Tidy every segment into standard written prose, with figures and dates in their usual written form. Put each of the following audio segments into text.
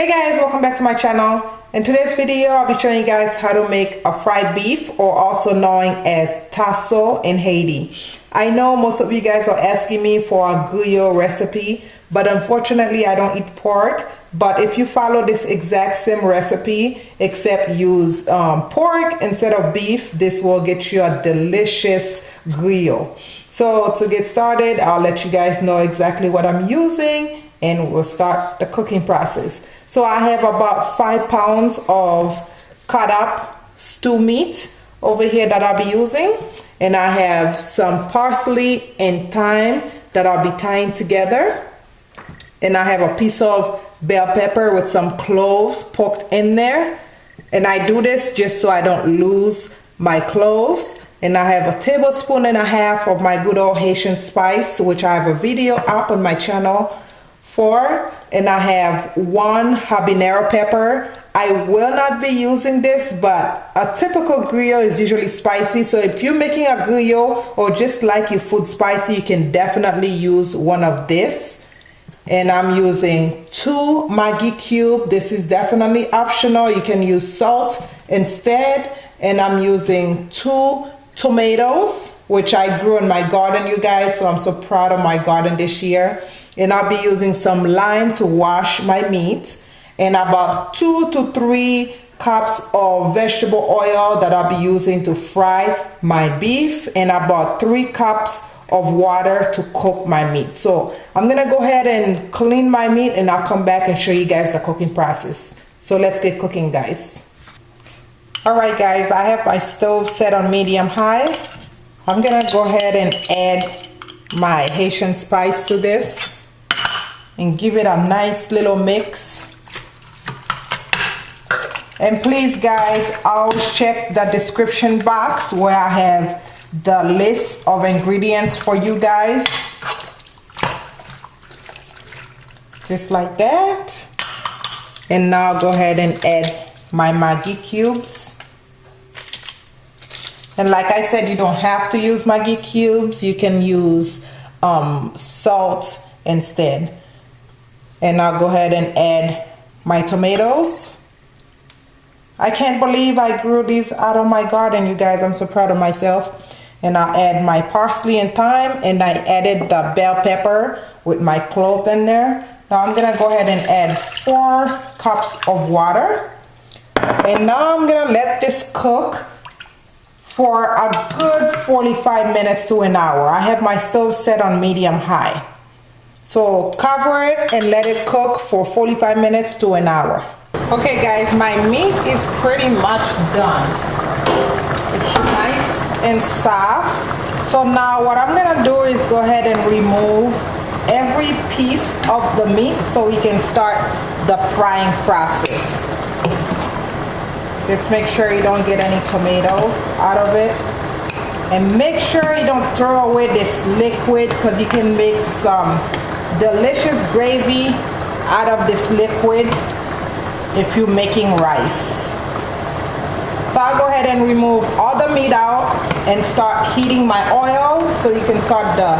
Hey guys, welcome back to my channel. In today's video, I'll be showing you guys how to make a fried beef, or also known as tasso in Haiti. I know most of you guys are asking me for a griot recipe, but unfortunately I don't eat pork. But if you follow this exact same recipe, except use pork instead of beef, this will get you a delicious griot. So to get started, I'll let you guys know exactly what I'm using and we'll start the cooking process. So I have about 5 pounds of cut up stew meat over here that I'll be using. And I have some parsley and thyme that I'll be tying together. And I have a piece of bell pepper with some cloves poked in there. And I do this just so I don't lose my cloves. And I have a tablespoon and a half of my good old Haitian spice, which I have a video up on my channel for. And I have 1 habanero pepper. I will not be using this, but a typical griot is usually spicy. So if you're making a griot or just like your food spicy, you can definitely use one of this. And I'm using 2 Maggie cubes. This is definitely optional. You can use salt instead. And I'm using 2 tomatoes, which I grew in my garden, you guys. So I'm so proud of my garden this year. And I'll be using some lime to wash my meat. And about 2 to 3 cups of vegetable oil that I'll be using to fry my beef. And about 3 cups of water to cook my meat. So I'm gonna go ahead and clean my meat and I'll come back and show you guys the cooking process. So let's get cooking, guys. Alright guys, I have my stove set on medium high. I'm gonna go ahead and add my Haitian spice to this and give it a nice little mix. And please guys, always check the description box where I have the list of ingredients for you guys. Just like that. And now go ahead and add my Maggie cubes. And like I said, you don't have to use Maggie cubes. You can use salt instead. And I'll go ahead and add my tomatoes. I can't believe I grew these out of my garden, you guys. I'm so proud of myself. And I'll add my parsley and thyme, and I added the bell pepper with my clove in there. Now I'm gonna go ahead and add 4 cups of water. And now I'm gonna let this cook for a good 45 minutes to an hour. I have my stove set on medium high. So cover it and let it cook for 45 minutes to an hour. Okay guys, my meat is pretty much done. It's nice and soft. So now what I'm gonna do is go ahead and remove every piece of the meat so we can start the frying process. Just make sure you don't get any tomatoes out of it. And make sure you don't throw away this liquid, because you can make some delicious gravy out of this liquid if you're making rice. So I'll go ahead and remove all the meat out and start heating my oil so you can start the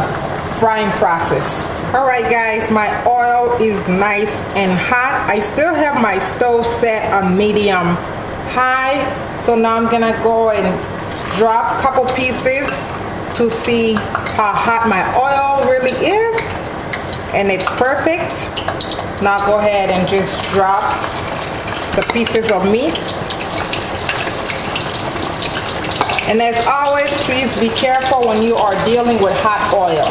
frying process. Alright guys, my oil is nice and hot. I still have my stove set on medium high. So now I'm gonna go and drop a couple pieces to see how hot my oil really is. And it's perfect. Now go ahead and just drop the pieces of meat. And as always, please be careful when you are dealing with hot oil.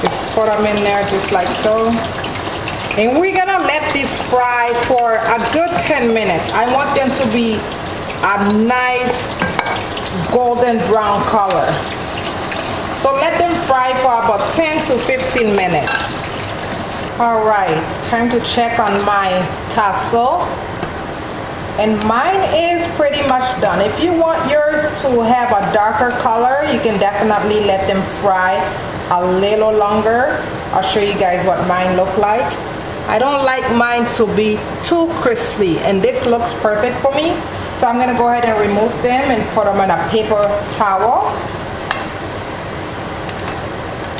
Just put them in there just like so. And we're gonna let this fry for a good 10 minutes. I want them to be a nice golden brown color. So let them fry for about 10 to 15 minutes. All right, it's time to check on my tasso. And mine is pretty much done. If you want yours to have a darker color, you can definitely let them fry a little longer. I'll show you guys what mine look like. I don't like mine to be too crispy, and this looks perfect for me. So I'm gonna go ahead and remove them and put them on a paper towel.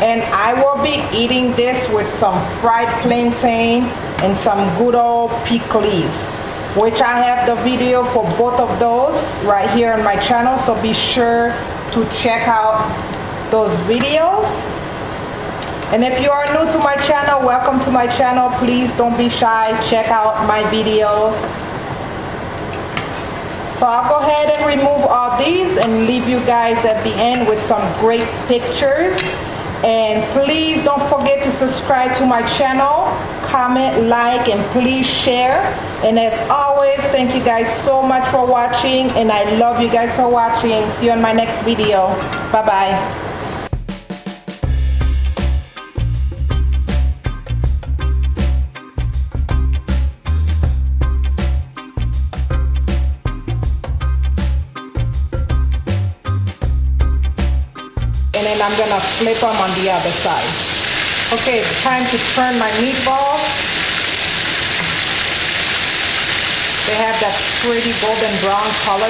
And I will be eating this with some fried plantain and some good old pickles, which I have the video for both of those right here on my channel, so be sure to check out those videos. And if you are new to my channel, welcome to my channel. Please don't be shy, check out my videos. So I'll go ahead and remove all these and leave you guys at the end with some great pictures. And please don't forget to subscribe to my channel, comment, like, and please share. And as always, thank you guys so much for watching, and I love you guys for watching. See you on my next video. Bye-bye. And then I'm gonna flip them on the other side. Okay, it's time to turn my meatballs. They have that pretty golden brown color.